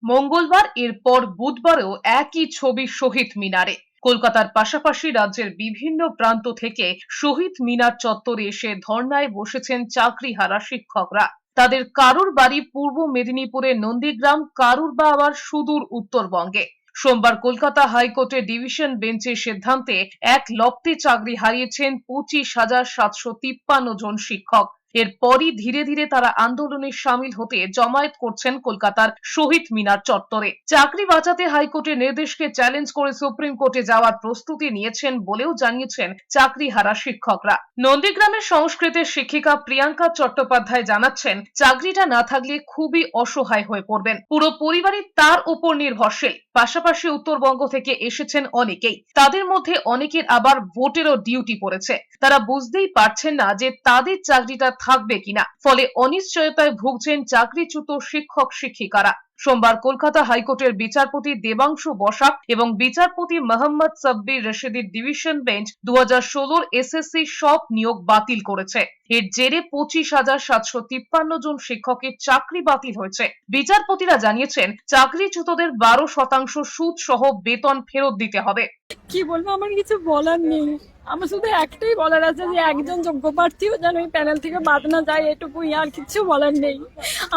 মঙ্গলবার এরপর বুধবারেও একই ছবি শহীদ মিনারে। কলকাতার পাশাপাশি রাজ্যের বিভিন্ন প্রান্ত থেকে শহীদ মিনার চত্বরে এসে ধর্নায় বসেছেন চাকরিহারা শিক্ষকরা। তাদের কারুর বাড়ি পূর্ব মেদিনীপুরের নন্দীগ্রাম, কারুর বা আবার সুদূর উত্তরবঙ্গে। সোমবার কলকাতা হাইকোর্টের ডিভিশন বেঞ্চের সিদ্ধান্তে এক লপ্তে চাকরি হারিয়েছেন 25,753 জন শিক্ষক। এরপরই ধীরে ধীরে তারা আন্দোলনে সামিল হতে জমায়েত করছেন কলকাতার শহীদ মিনার চত্বরে। চাকরি বাঁচাতে হাইকোর্টের নির্দেশকে চ্যালেঞ্জ করে সুপ্রিম কোর্টে যাওয়ার প্রস্তুতি নিয়েছেন বলেও জানিয়েছেন চাকরিহারা শিক্ষকরা। নন্দীগ্রামের সংস্কৃতের শিক্ষিকা প্রিয়াঙ্কা চট্টোপাধ্যায় জানাচ্ছেন, চাকরিটা না থাকলে খুবই অসহায় হয়ে পড়বেন। পুরো পরিবারই তার উপর নির্ভরশীল। পাশাপাশি উত্তরবঙ্গ থেকে এসেছেন অনেকেই, তাদের মধ্যে অনেকের আবার ভোটেরও ডিউটি পড়েছে। তারা বুঝতেই পারছেন না যে তাদের চাকরিটা থাকবে কিনা, ফলে অনিশ্চয়তায় ভুগছেন চাকরিচ্যুত শিক্ষক শিক্ষিকারা। সোমবার কলকাতা হাইকোর্টের বিচারপতি দেবাংশু বসাক এবং বিচারপতি মোহাম্মদ সাব্বির রশিদের ডিভিশন বেঞ্চ 2016 এসএসসি সব নিয়োগ বাতিল করেছে। এর জেরে 25,753 জন শিক্ষকের চাকরি বাতিল হয়েছে। বিচারপতিরা জানিয়েছেন, চাকরিচ্যুতদের 12% সুদ সহ বেতন ফেরত দিতে হবে। কি বলবো, আমার কিছু বলার নেই। আমার শুধু একটাই বলার আছে যে একজন যোগ্য প্রার্থীও যেন এই প্যানেল থেকে বাদ না যায়, এটুকুই, আর কিছু বলার নেই।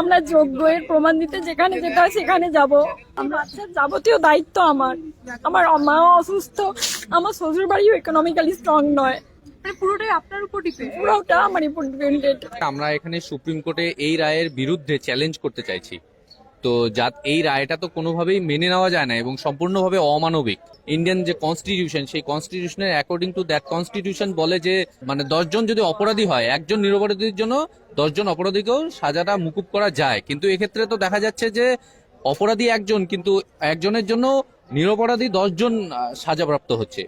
আমরা যোগ্য এর প্রমাণ দিতে যেখানে যেতে হয় সেখানে যাব। আমার বাচ্চার যাবতীয় দায়িত্ব আমার। আমার মাও অসুস্থ, আমার শ্বশুর বাড়িও ইকোনমিক্যালি স্ট্রং নয়। পুরোটাই আপনার উপর ডিপেন্ড, পুরোটা আমার উপর ডিপেন্ডেড। আমরা এখানে সুপ্রিম কোর্টে এই রায়ের বিরুদ্ধে চ্যালেঞ্জ করতে চাইছি। তো এই রায়টা তো কোনোভাবেই মেনে নেওয়া যায় না এবং সম্পূর্ণভাবে অমানবিক। ইন্ডিয়ান যে কনস্টিটিউশন, সেই কনস্টিটিউশনের অ্যাকর্ডিং টু দ্যাট কনস্টিটিউশন বলে যে 10 জন যদি অপরাধী হয়, একজন নিরপরাধীর জন্য 10 জন অপরাধীকেও সাজাটা মুকুব করা যায়। কিন্তু এক্ষেত্রে তো দেখা যাচ্ছে যে অপরাধী একজন, কিন্তু একজনের জন্য নিরপরাধী 10 জন সাজাপ্রাপ্ত হচ্ছে।